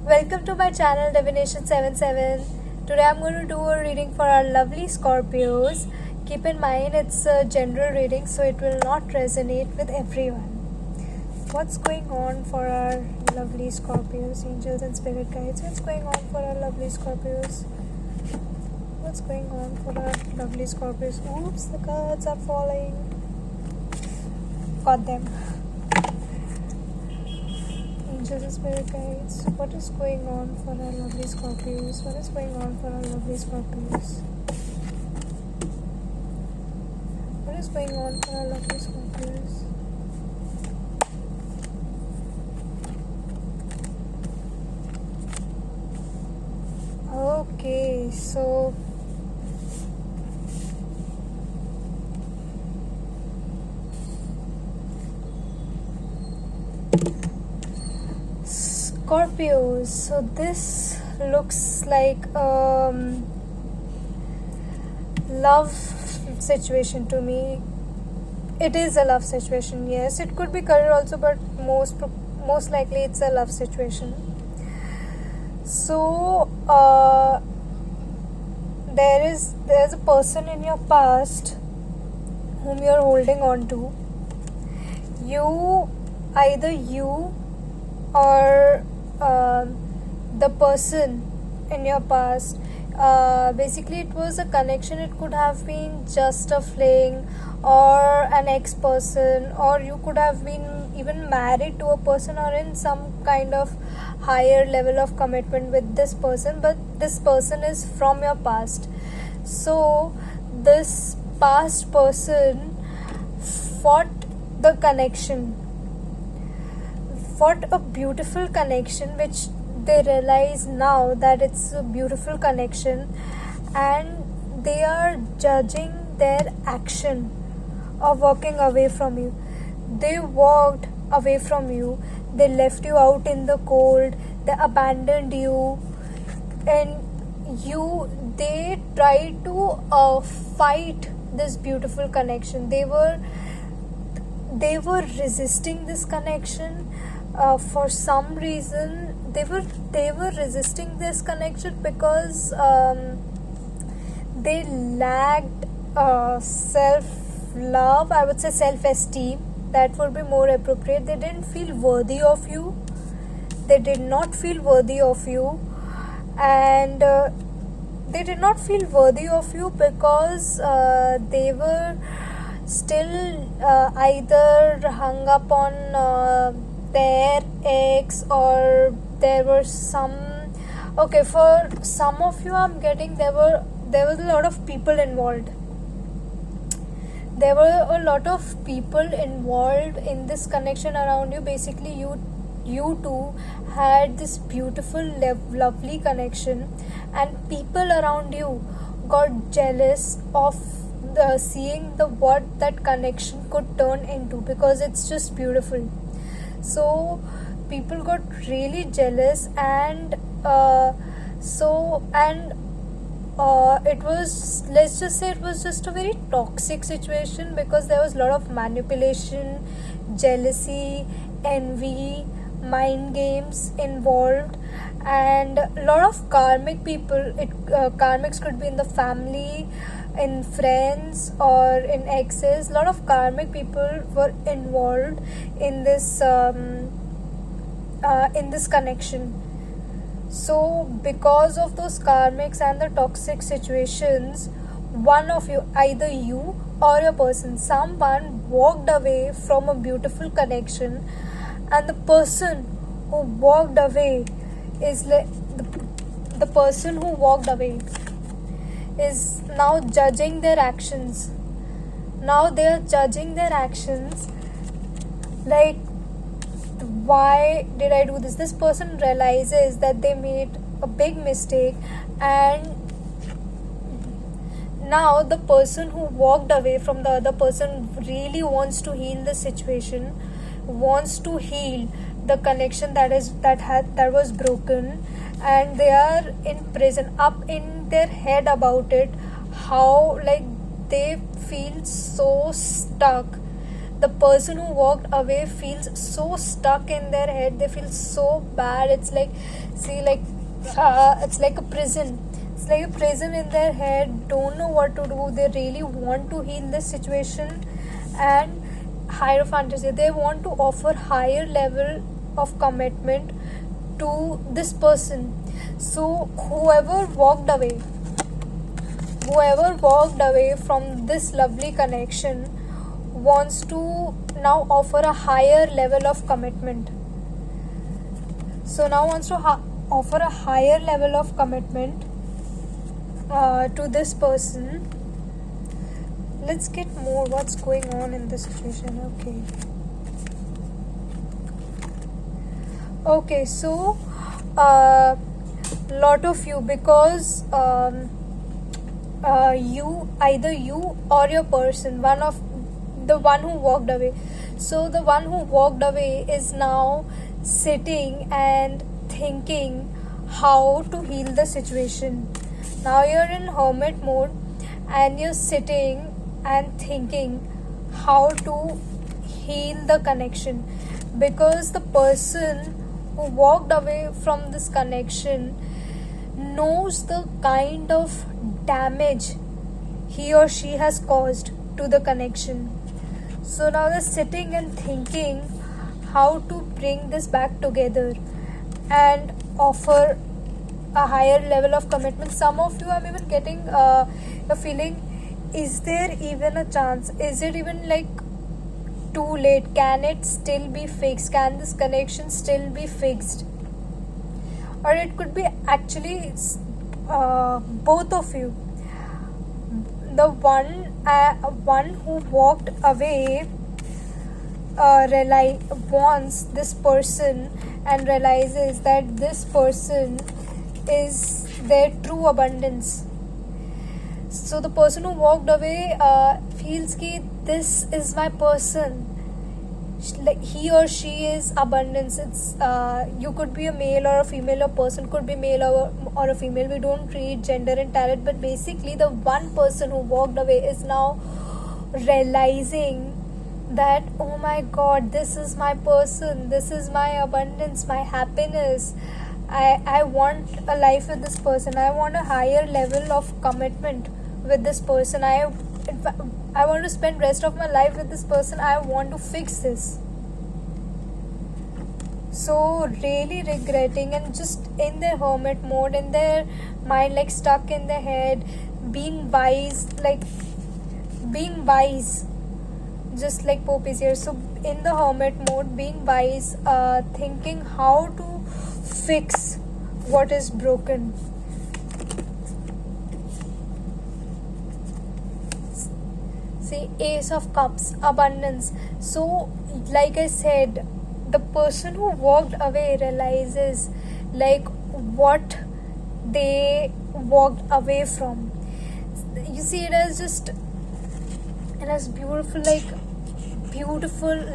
Welcome to my channel Divination 77. Today I'm going to do a reading for our lovely Scorpios. Keep in mind it's a general reading, so it will not resonate with everyone. What's going on for our lovely Scorpios, angels and spirit guides? What's going on for our lovely Scorpios? What's going on for our lovely Scorpios? Oops, the cards are falling. Got them. Angels and spirit guides, what is going on for our lovely Scorpios? What is going on for our lovely Scorpios? What is going on for our lovely Scorpios? Okay, so Scorpios, so this looks like love situation to me. It is a love situation, yes. It could be career also, but most likely it's a love situation. So there's a person in your past whom you're holding on to. Either you or the person in your past, basically it was a connection. It could have been just a fling or an ex-person, or you could have been even married to a person or in some kind of higher level of commitment with this person, but this person is from your past. So this past person fought the connection, fought a beautiful connection, which they realize now that it's a beautiful connection, and they are judging their action of walking away from you. They walked away from you, they left you out in the cold, they abandoned you, and they tried to fight this beautiful connection. They were resisting this connection. For some reason they were resisting this connection because they lacked self-love, I would say self-esteem. That would be more appropriate. They didn't feel worthy of you. They did not feel worthy of you, and they did not feel worthy of you because they were still either hung up on their ex, or there were some, okay, for some of you I'm getting there was a lot of people involved. There were a lot of people involved in this connection around you. Basically you two had this beautiful lovely connection, and people around you got jealous of seeing what that connection could turn into, because it's just beautiful. So people got really jealous, and it was, let's just say, it was just a very toxic situation, because there was a lot of manipulation, jealousy, envy, mind games involved, and a lot of karmic people. Karmics could be in the family, in friends, or in exes. A lot of karmic people were involved in this connection. So because of those karmics and the toxic situations, one of you, either you or your person, someone walked away from a beautiful connection, and the person who walked away is like the person who walked away is now judging their actions. Now they are judging their actions, like, why did I do this? This person realizes that they made a big mistake, and now the person who walked away from the other person really wants to heal the situation, wants to heal the connection that was broken, and they are in prison, up in their head about it, how, like, they feel so stuck the person who walked away feels so stuck in their head. They feel so bad. It's like, see, like, it's like a prison. It's like a prison in their head. Don't know what to do. They really want to heal this situation, and higher fantasy. They want to offer higher level of commitment to this person. So whoever walked away from this lovely connection wants to now offer a higher level of commitment. So now wants to offer a higher level of commitment to this person. Let's get more what's going on in this situation. Okay, so lot of you, because either you or your person, the one who walked away. So the one who walked away is now sitting and thinking how to heal the situation. Now you're in hermit mode and you're sitting and thinking how to heal the connection, because the person who walked away from this connection knows the kind of damage he or she has caused to the connection. So now they're sitting and thinking how to bring this back together and offer a higher level of commitment. Some of you, I'm even getting a feeling, is there even a chance? Is it even like too late? Can it still be fixed? Can this connection still be fixed? Or it could be actually both of you. The one who walked away wants this person and realizes that this person is their true abundance. So the person who walked away feels that this is my person. Like he or she is abundance. It's you could be a male or a female, or person could be male or a female. We don't treat gender and talent, but basically the one person who walked away is now realizing that, oh my god, this is my person, this is my abundance, my happiness. I want a life with this person. I want a higher level of commitment with this person. I want to spend rest of my life with this person. I want to fix this. So really regretting and just in their hermit mode, in their mind, like stuck in their head, being wise, just like Pope is here. So in the hermit mode, being wise, thinking how to fix what is broken. See, Ace of Cups, abundance. So like I said, the person who walked away realizes like what they walked away from. You see, it has beautiful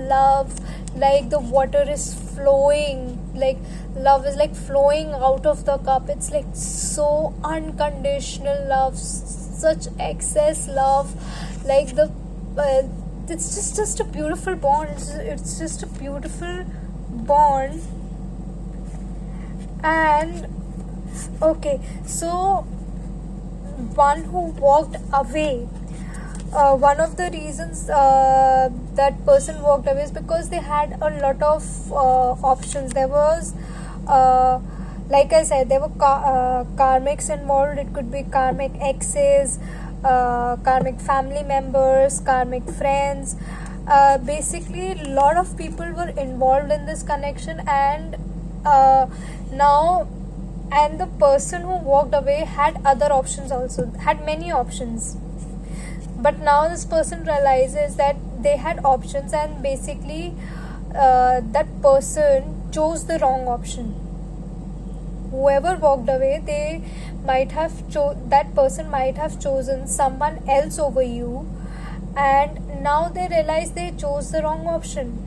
love, like the water is flowing, like love is like flowing out of the cup. It's like so unconditional love, such excess love, like the it's just a beautiful bond. It's just a beautiful bond. And okay, so one who walked away, one of the reasons that person walked away is because they had a lot of options. There was like I said, there were karmics involved. It could be karmic exes, karmic family members, karmic friends. Basically, a lot of people were involved in this connection, and the person who walked away had other options also, had many options. But now this person realizes that they had options, and basically that person chose the wrong option. Whoever walked away, that person might have chosen someone else over you, and now they realize they chose the wrong option.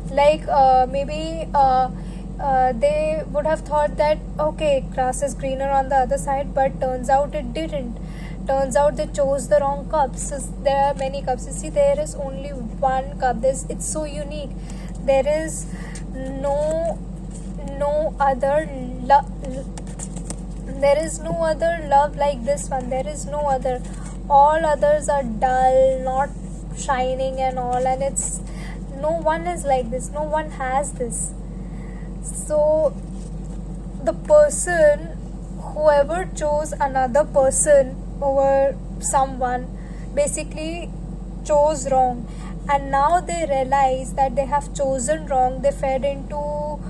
Like maybe they would have thought that okay, grass is greener on the other side, but turns out it didn't. turns out they chose the wrong cup. So there are many cups. You see, there is only one cup. It's so unique. There is no other there is no other love like this one. There is no other. All others are dull, not shining and all, and it's no one is like this. No one has this. So the person, whoever chose another person over someone, basically chose wrong, and now they realize that they have chosen wrong. They fed into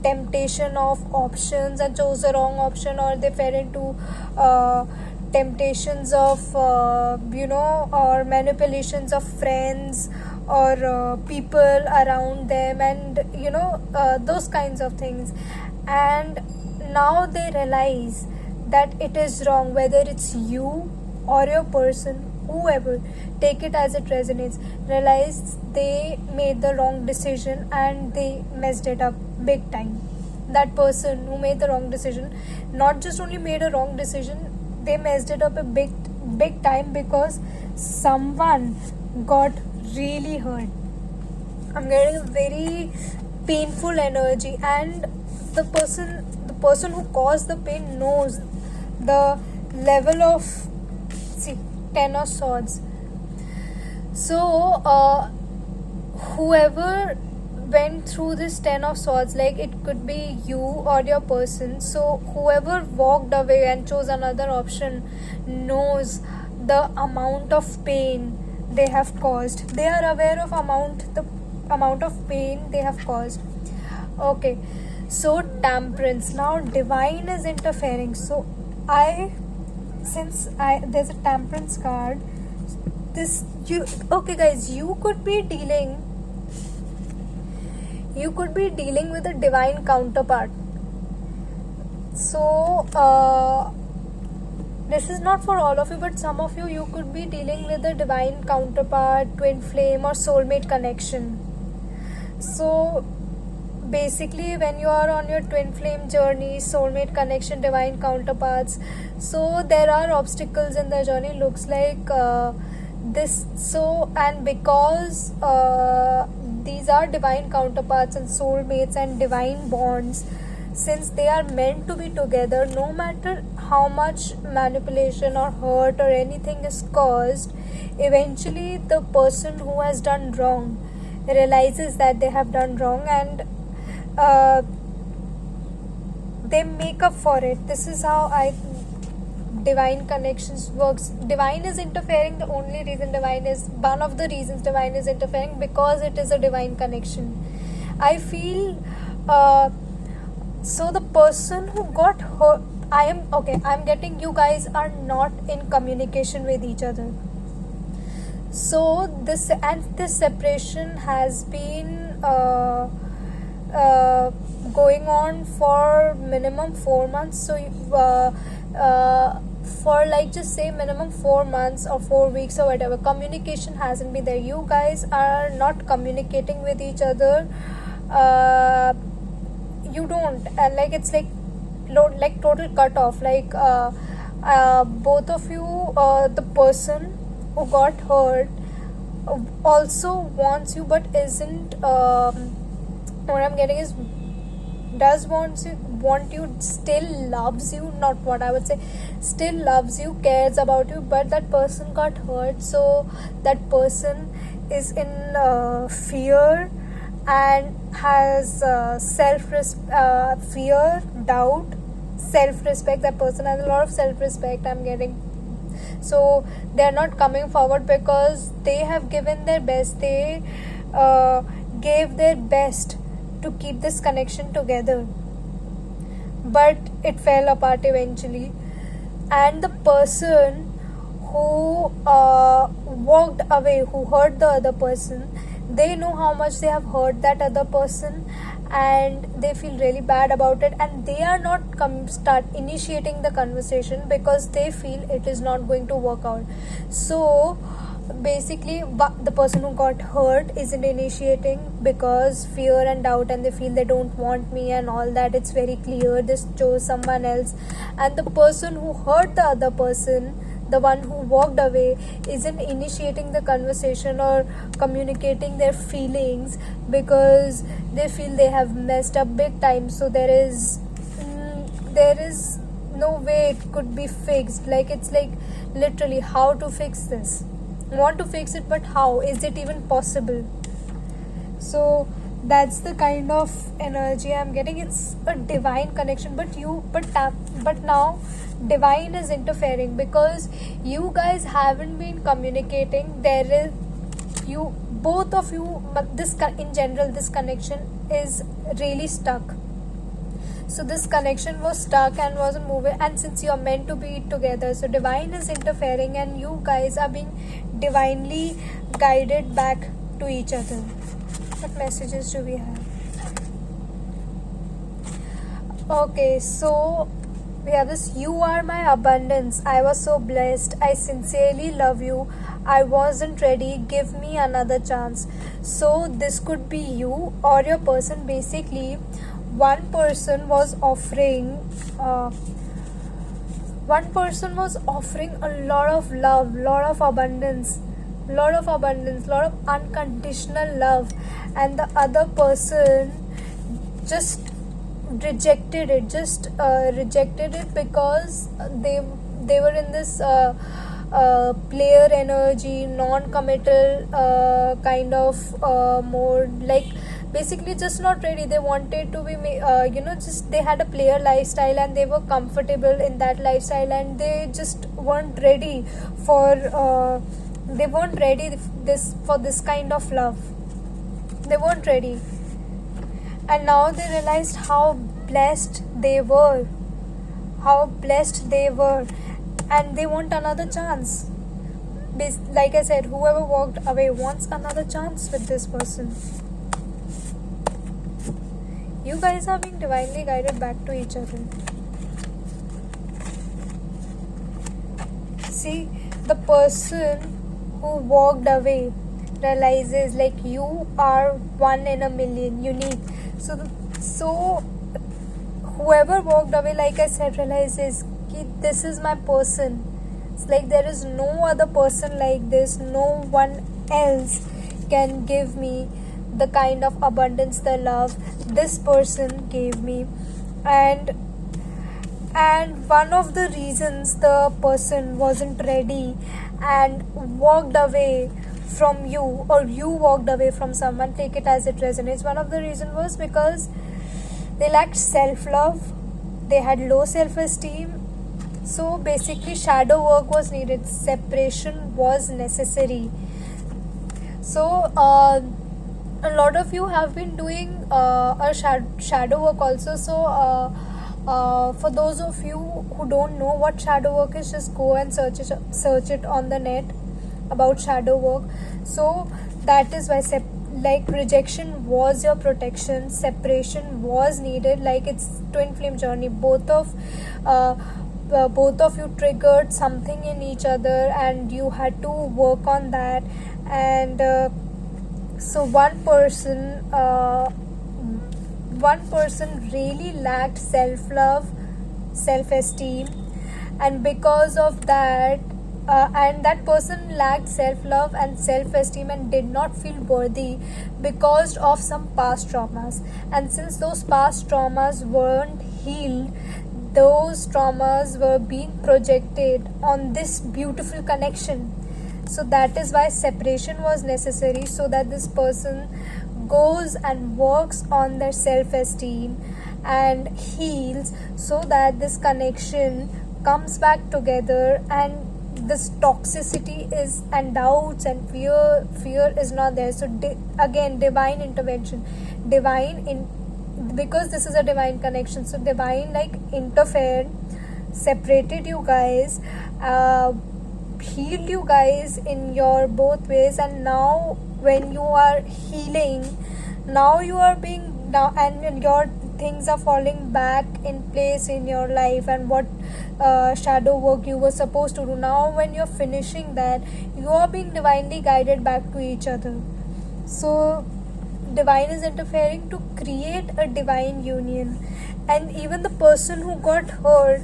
temptation of options and chose the wrong option, or they fell into temptations of or manipulations of friends or people around them, and those kinds of things. And now they realize that it is wrong, whether it's you or your person, whoever, take it as it resonates. Realize they made the wrong decision and they messed it up big time. That person who made the wrong decision not just only made a wrong decision, they messed it up a big time, because someone got really hurt. I'm getting a very painful energy, and the person who caused the pain knows the level of, see, 10 of swords. So whoever went through this 10 of swords, like it could be you or your person, so whoever walked away and chose another option knows the amount of pain they have caused. They are aware of the amount of pain they have caused. Okay, so temperance. Now divine is interfering. So there's a temperance card, okay guys, you could be dealing with a divine counterpart. So this is not for all of you, but some of you could be dealing with a divine counterpart, twin flame, or soulmate connection. So basically, when you are on your twin flame journey, soulmate connection, divine counterparts, so there are obstacles in the journey, looks like this. So, and because these are divine counterparts and soulmates and divine bonds, since they are meant to be together, no matter how much manipulation or hurt or anything is caused, eventually the person who has done wrong realizes that they have done wrong, and they make up for it. This is how divine connections works. Divine is interfering. The only reason one of the reasons divine is interfering, because it is a divine connection. I feel so the person who got hurt, I'm getting you guys are not in communication with each other. So this separation has been going on for minimum 4 months. So for like just say minimum 4 months or 4 weeks or whatever, communication hasn't been there. You guys are not communicating with each other. You don't, like it's like total cut off. Like both of you, the person who got hurt also wants you, but isn't. What I'm getting is, does want you, still loves you, not what I would say, still loves you, cares about you, but that person got hurt. So that person is in fear and has fear, doubt, self-respect. That person has a lot of self-respect, I'm getting. So they're not coming forward because they have given their best. They gave their best to keep this connection together, but it fell apart eventually. And the person who walked away, who hurt the other person, they know how much they have hurt that other person, and they feel really bad about it, and they are not start initiating the conversation because they feel it is not going to work out. So basically the person who got hurt isn't initiating because fear and doubt, and they feel they don't want me and all that. It's very clear this chose someone else. And the person who hurt the other person, the one who walked away, isn't initiating the conversation or communicating their feelings because they feel they have messed up big time. So there is no way it could be fixed. Like, it's like literally, how to fix this? Want to fix it, but how? Is it even possible? So that's the kind of energy I'm getting. It's a divine connection, but now divine is interfering because you guys haven't been communicating. There is you both of you, but in general, this connection is really stuck. So this connection was stuck and wasn't moving, and since you're meant to be together, so divine is interfering and you guys are being divinely guided back to each other. What messages do we have? Okay, so we have this: you are my abundance, I was so blessed, I sincerely love you, I wasn't ready, give me another chance. So this could be you or your person. Basically, one person was offering a lot of love, lot of abundance, lot of unconditional love, and the other person just rejected it because they were in this player energy, non-committal kind of mode. Like, basically just not ready. They wanted to be just they had a player lifestyle and they were comfortable in that lifestyle, and they just weren't ready for this kind of love. They weren't ready, and now they realized how blessed they were, and they want another chance. Like I said, whoever walked away wants another chance with this person. You guys are being divinely guided back to each other. See, the person who walked away realizes, like, you are one in a million, unique. So whoever walked away, like I said, realizes that this is my person. It's like there is no other person like this. No one else can give me the kind of abundance, the love this person gave me. And one of the reasons the person wasn't ready and walked away from you, or you walked away from someone, take it as it resonates, one of the reasons was because they lacked self-love, they had low self-esteem. So basically, shadow work was needed, separation was necessary. So a lot of you have been doing a shadow work also. So for those of you who don't know what shadow work is, just go and search it on the net about shadow work. So that is why rejection was your protection, separation was needed. Like, it's twin flame journey. Both of you triggered something in each other and you had to work on that. And so one person really lacked self-love, self-esteem, and because of that, and that person lacked self-love and self-esteem and did not feel worthy because of some past traumas. And since those past traumas weren't healed, those traumas were being projected on this beautiful connection. So that is why separation was necessary, so that this person goes and works on their self-esteem and heals, so that this connection comes back together and this toxicity is, and doubts and fear is not there. So again, divine intervention, because this is a divine connection, so divine interfered, separated you guys, healed you guys in your both ways. And now when you are healing, now you are being now, and things are falling back in place in your life, and what shadow work you were supposed to do. Now when you're finishing that, you are being divinely guided back to each other. So divine is interfering to create a divine union. And even the person who got hurt,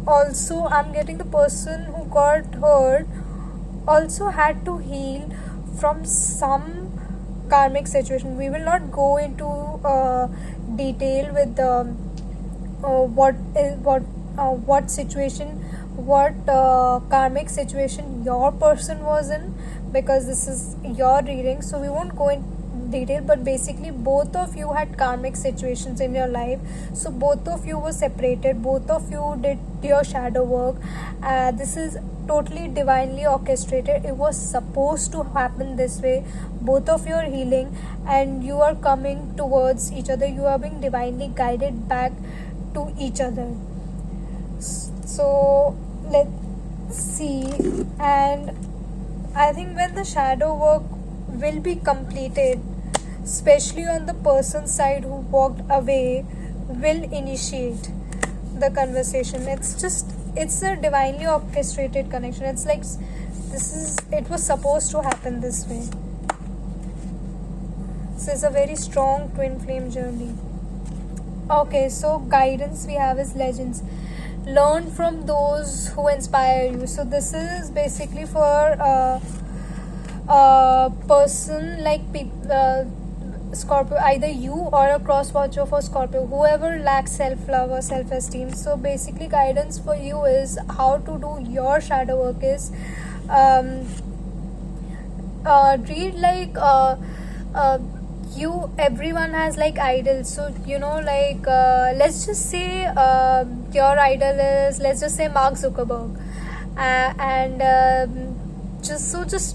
also I'm getting the person who got hurt also had to heal from some karmic situation. We will not go into detail with what situation, what karmic situation your person was in, because this is your reading, so we won't go in detail. But basically both of you had karmic situations in your life, so both of you were separated, both of you did your shadow work. This is totally divinely orchestrated. It was supposed to happen this way. Both of you are healing and you are coming towards each other. You are being divinely guided back to each other. So let's see. And I think when the shadow work will be completed, especially on the person's side who walked away, will initiate the conversation. It's a divinely orchestrated connection. It's like it was supposed to happen this way. This is a very strong twin flame journey. Okay, so guidance we have is legends. Learn from those who inspire you. So this is basically for a person like Scorpio, either you or a cross watcher for Scorpio, whoever lacks self-love or self-esteem. So basically guidance for you is how to do your shadow work is read like everyone has like idols. So like let's just say your idol is, let's just say, Mark Zuckerberg, and just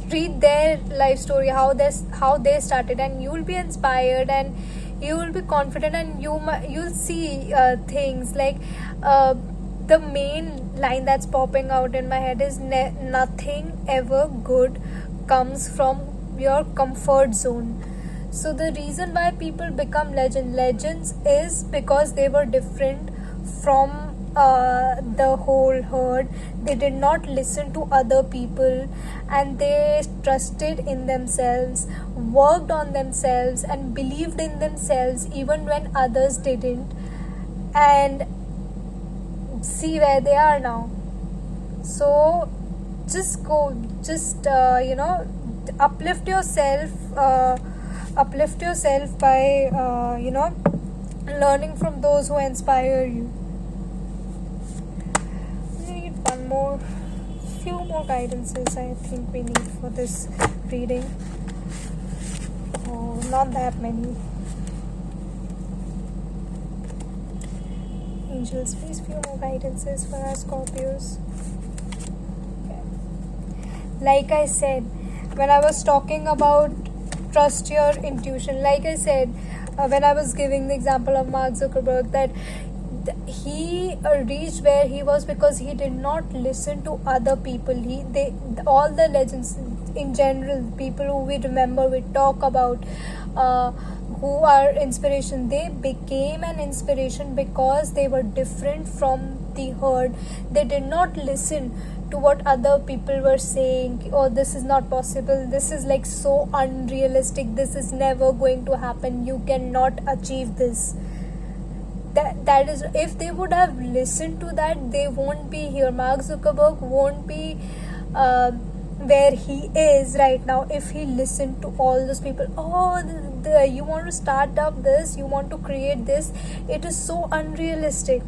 read their life story, how they started, and you will be inspired and you will be confident, and you'll see things like the main line that's popping out in my head is nothing ever good comes from your comfort zone. So the reason why people become legends is because they were different from the whole herd. They did not listen to other people, and they trusted in themselves, worked on themselves, and believed in themselves even when others didn't, and see where they are now. So just uplift yourself by learning from those who inspire you. Few more guidances I think we need for this reading. Oh, not that many. Angels, please, few more guidances for our Scorpios. Okay. Like I said, when I was talking about trust your intuition, like I said, when I was giving the example of Mark Zuckerberg, that he reached where he was because he did not listen to other people. All the legends in general, people who we remember, we talk about, who are inspiration, they became an inspiration because they were different from the herd. They did not listen to what other people were saying. Oh, this is not possible, this is like so unrealistic, this is never going to happen, you cannot achieve this. That is, if they would have listened to that, they won't be here. Mark Zuckerberg won't be where he is right now if he listened to all those people. Oh, you want to start up this, you want to create this, it is so unrealistic.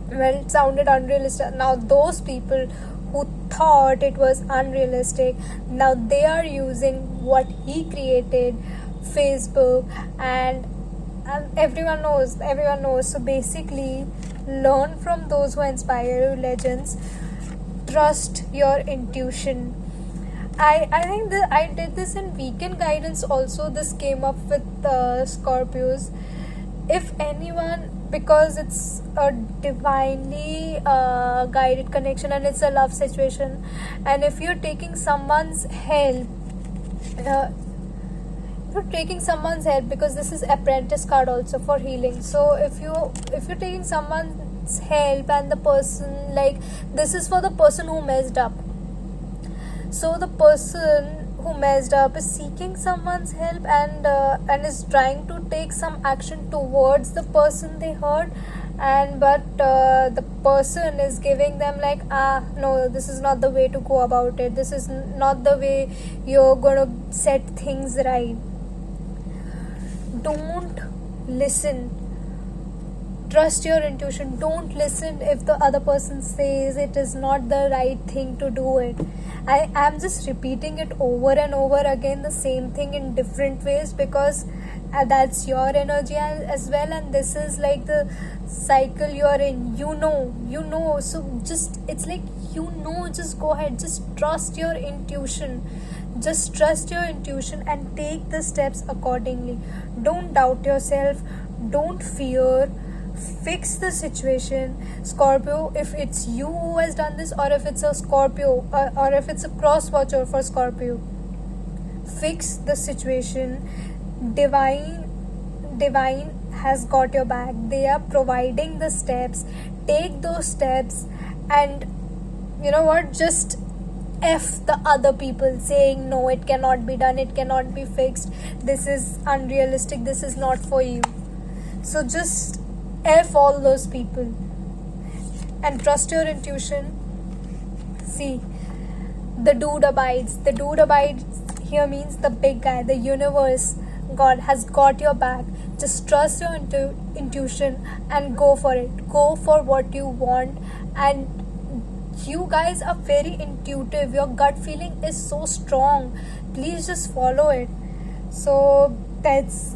Well, it sounded unrealistic. Now those people who thought it was unrealistic, now they are using what he created, Facebook, and everyone knows. So basically, learn from those who inspire you, legends. Trust your intuition. I think that I did this in weekend guidance also. This came up with Scorpios. If anyone, because it's a divinely guided connection and it's a love situation, and if you're taking someone's help, you're taking someone's help, because this is apprentice card also for healing. So if you're taking someone's help, and the person, like, this is for the person who messed up. So the person who messed up is seeking someone's help, and is trying to take some action towards the person they hurt, and but the person is giving them like, no, this is not the way to go about it, this is not the way you're gonna set things right. Don't listen. Trust your intuition. Don't listen if the other person says it is not the right thing to do it. I am just repeating it over and over again, the same thing in different ways, because that's your energy as well, and this is like the cycle you're in. You know. So just, it's like, just go ahead. Just trust your intuition. Just trust your intuition and take the steps accordingly. Don't doubt yourself. Don't fear. Fix the situation, Scorpio. If it's you who has done this, or if it's a Scorpio, or if it's a cross watcher for Scorpio, fix the situation. Divine has got your back. They are providing the steps. Take those steps, and you know what, just F the other people saying no, it cannot be done, it cannot be fixed, this is unrealistic, this is not for you. So just F all those people and trust your intuition. See, the dude abides. The dude abides here means the big guy, the universe, God has got your back. Just trust your intuition and go for it. Go for what you want. And you guys are very intuitive. Your gut feeling is so strong. Please just follow it. So that's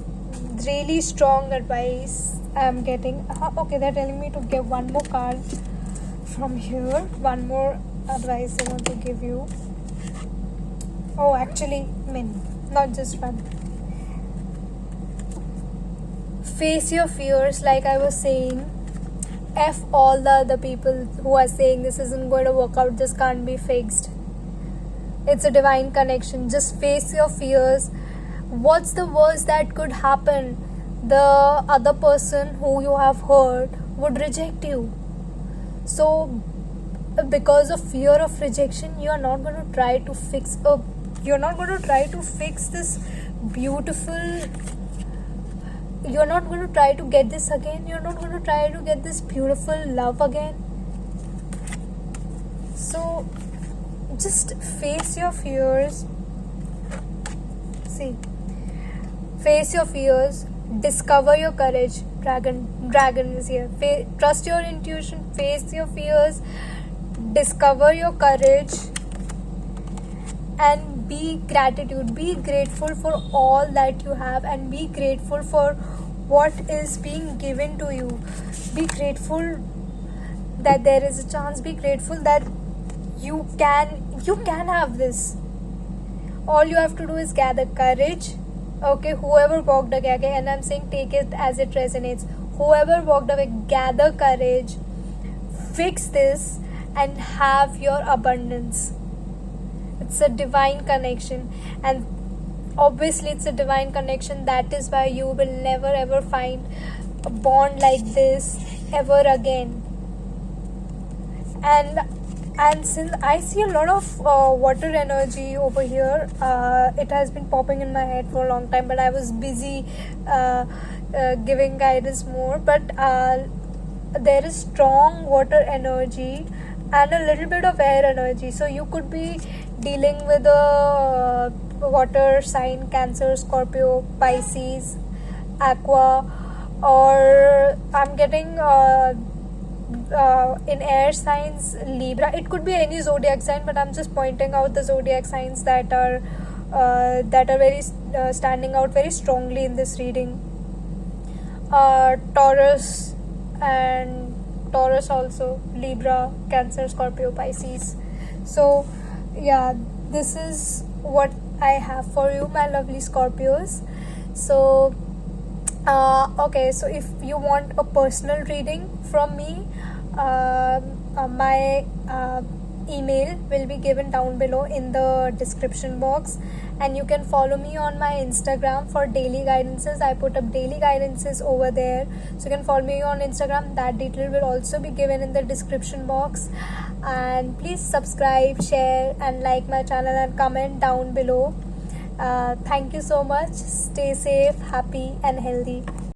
really strong advice I'm getting. Okay, they're telling me to give one more card from here. One more advice I want to give you. Oh, actually, not just one. Face your fears, like I was saying. F all the other people who are saying this isn't going to work out, this can't be fixed. It's a divine connection. Just face your fears. What's the worst that could happen? The other person who you have hurt would reject you. So because of fear of rejection, you are not going to try to fix this beautiful, you're not going to try to get this again, you're not going to try to get this beautiful love again. So just face your fears. See, face your fears, discover your courage. Dragon is here. Trust your intuition, face your fears, discover your courage, and be grateful for all that you have, and be grateful for what is being given to you. Be grateful that there is a chance. Be grateful that you can have this. All you have to do is gather courage. Okay, whoever walked away, and I'm saying take it as it resonates. Whoever walked away, gather courage, fix this, and have your abundance. It's a divine connection, and obviously it's a divine connection. That is why you will never ever find a bond like this ever again. And since I see a lot of water energy over here, it has been popping in my head for a long time, but I was busy giving guidance more. But there is strong water energy and a little bit of air energy. So you could be dealing with a water sign, Cancer, Scorpio, Pisces, Aqua, or I'm getting in air signs, Libra. It could be any zodiac sign, but I'm just pointing out the zodiac signs that are very standing out very strongly in this reading. Taurus also, Libra, Cancer, Scorpio, Pisces. So yeah, this is what I have for you, my lovely Scorpios. So okay, so if you want a personal reading from me, my email will be given down below in the description box, and you can follow me on my Instagram for daily guidances. I put up daily guidances over there, so you can follow me on Instagram. That detail will also be given in the description box. And please subscribe, share and like my channel and comment down below. Thank you so much. Stay safe, happy and healthy.